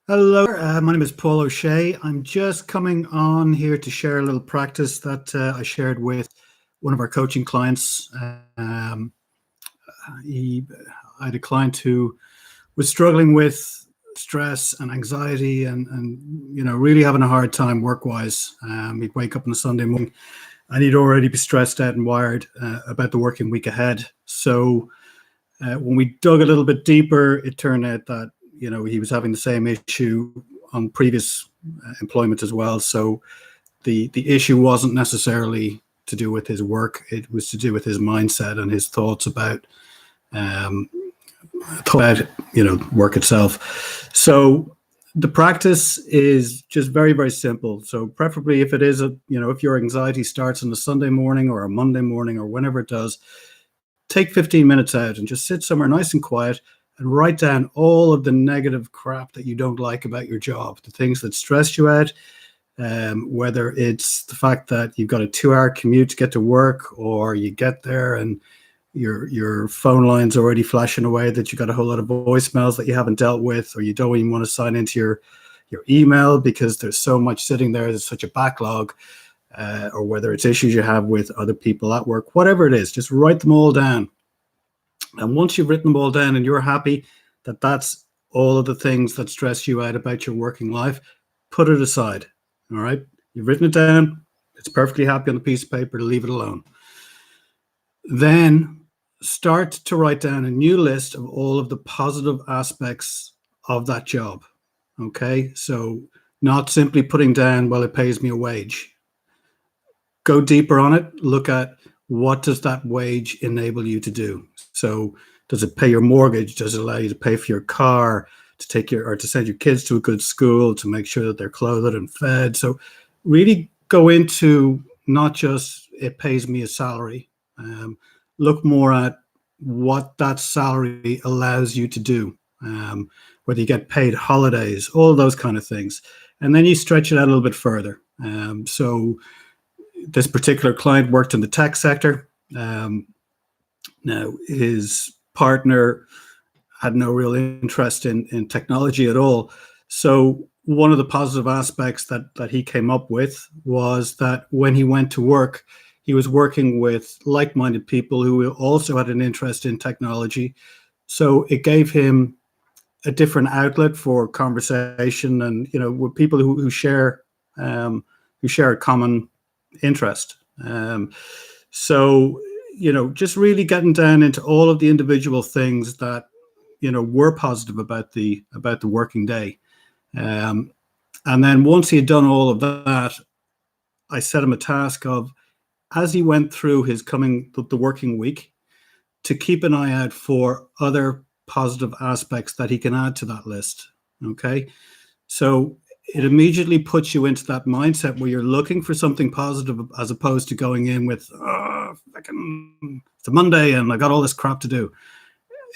Hello, my name is Paul O'Shea. I'm just coming on here to share a little practice that I shared with one of our coaching clients. He, I had a client who was struggling with stress and anxiety and really having a hard time work-wise. He'd wake up on a Sunday morning and he'd already be stressed out and wired about the working week ahead. So when we dug a little bit deeper, it turned out that he was having the same issue on previous employment as well. So the issue wasn't necessarily to do with his work; it was to do with his mindset and his thoughts um, about work itself. So the practice is just very, very simple. So preferably if it is if your anxiety starts on a Sunday morning or a Monday morning or whenever it does, take 15 minutes out and just sit somewhere nice and quiet and write down all of the negative crap that you don't like about your job, the things that stress you out, whether it's the fact that you've got a 2-hour commute to get to work, or you get there and your phone line's already flashing away that you got a whole lot of voicemails that you haven't dealt with, or you don't even want to sign into your email because there's so much sitting there, there's such a backlog, or whether it's issues you have with other people at work, whatever it is, just write them all down. And once you've written them all down and you're happy that that's all of the things that stress you out about your working life, put it aside. All right. You've written it down. It's perfectly happy on a piece of paper, to leave it alone. Then start to write down a new list of all of the positive aspects of that job. Okay. So not simply putting down, well, it pays me a wage. Go deeper on it. Look at, what does that wage enable you to do? So does it pay your mortgage? Does it allow you to pay for your car, to to send your kids to a good school, to make sure that they're clothed and fed? So really go into not just it pays me a salary. Look more at what that salary allows you to do, whether you get paid holidays, all those kind of things. And then you stretch it out a little bit further. So this particular client worked in the tech sector. Now, his partner had no real interest in technology at all. So one of the positive aspects that he came up with was that when he went to work, he was working with like-minded people who also had an interest in technology. So it gave him a different outlet for conversation, and with people who share a common interest. So just really getting down into all of the individual things that were positive about the working day. And then once he had done all of that, I set him a task of, as he went through the working week, to keep an eye out for other positive aspects that he can add to that list. Okay. So it immediately puts you into that mindset where you're looking for something positive, as opposed to going in with, it's a Monday and I got all this crap to do.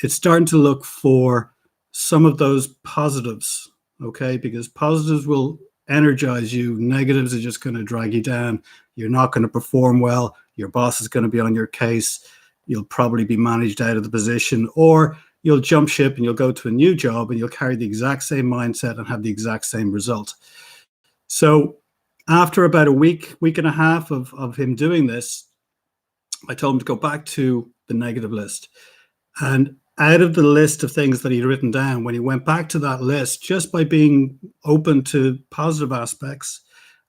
It's starting to look for some of those positives, okay? Because positives will energize you. Negatives are just going to drag you down. You're not going to perform well. Your boss is going to be on your case. You'll probably be managed out of the position, or you'll jump ship and you'll go to a new job and you'll carry the exact same mindset and have the exact same result. So after about a week and a half of him doing this, I told him to go back to the negative list. And out of the list of things that he'd written down, when he went back to that list, just by being open to positive aspects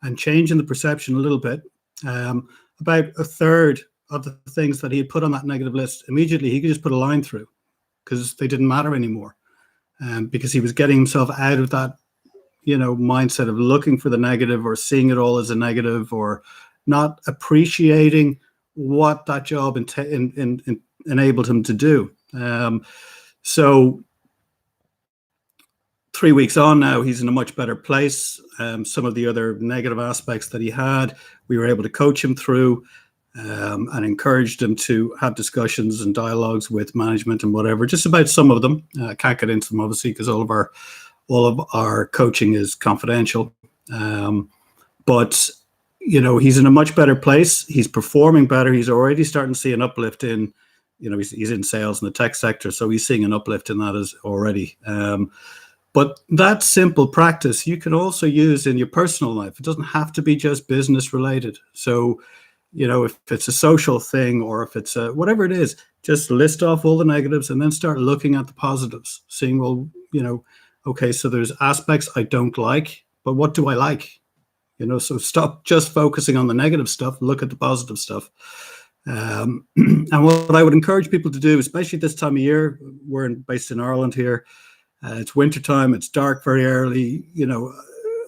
and changing the perception a little bit, about a third of the things that he had put on that negative list, immediately he could just put a line through, because they didn't matter anymore, because he was getting himself out of that, mindset of looking for the negative, or seeing it all as a negative, or not appreciating what that job enabled him to do. So 3 weeks on now, he's in a much better place. Some of the other negative aspects that he had, we were able to coach him through, and encouraged him to have discussions and dialogues with management and whatever, just about some of them. I can't get into them, obviously, because all of our coaching is confidential. But he's in a much better place. He's performing better. He's already starting to see an uplift in, he's in sales in the tech sector, so he's seeing an uplift in that as already. But that simple practice you can also use in your personal life. It doesn't have to be just business related. So, if it's a social thing or if it's whatever it is, just list off all the negatives and then start looking at the positives, seeing, well, okay, so there's aspects I don't like, but what do I like? So stop just focusing on the negative stuff, look at the positive stuff. And what I would encourage people to do, especially this time of year, we're based in Ireland here, it's wintertime, it's dark very early,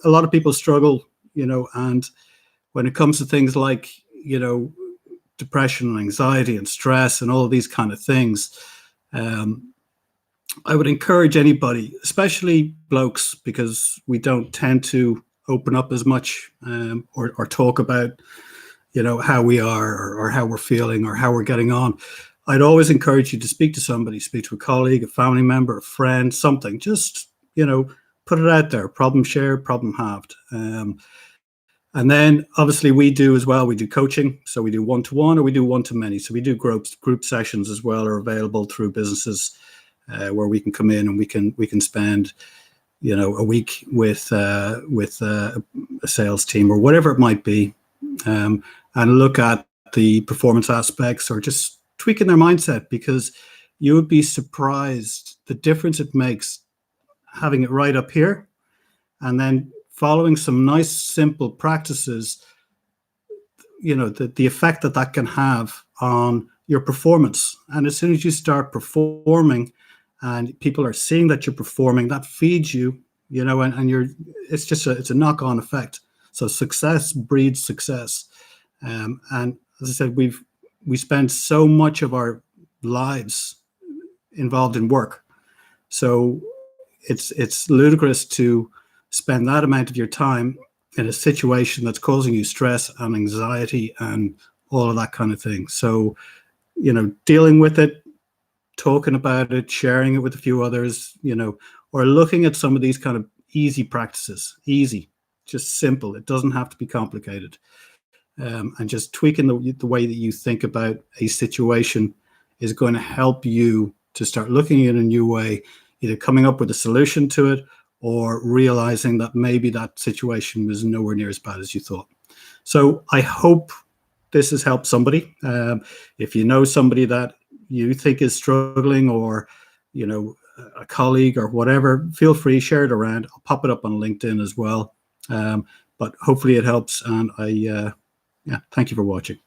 a lot of people struggle, and when it comes to things like, depression and anxiety and stress and all of these kind of things, I would encourage anybody, especially blokes, because we don't tend to open up as much, or talk about, how we are or how we're feeling or how we're getting on. I'd always encourage you to speak to somebody, speak to a colleague, a family member, a friend, something. Just, put it out there. Problem shared, problem halved. And then obviously we do as well. We do coaching. So we do one-to-one or we do one-to-many. So we do group sessions as well, are available through businesses, where we can come in and we can spend, a week with a sales team or whatever it might be, and look at the performance aspects or just tweaking their mindset, because you would be surprised the difference it makes having it right up here and then following some nice simple practices, the effect that can have on your performance. And as soon as you start performing and people are seeing that you're performing, that feeds you, and it's a knock-on effect. So success breeds success. And as I said, we spend so much of our lives involved in work. So it's ludicrous to spend that amount of your time in a situation that's causing you stress and anxiety and all of that kind of thing. So, dealing with it, talking about it, sharing it with a few others, or looking at some of these kind of easy practices, just simple. It doesn't have to be complicated. And just tweaking the way that you think about a situation is going to help you to start looking at it in a new way, either coming up with a solution to it or realizing that maybe that situation was nowhere near as bad as you thought. So I hope this has helped somebody. If you know somebody that you think is struggling, or, a colleague or whatever, feel free, share it around. I'll pop it up on LinkedIn as well. But hopefully it helps. And thank you for watching.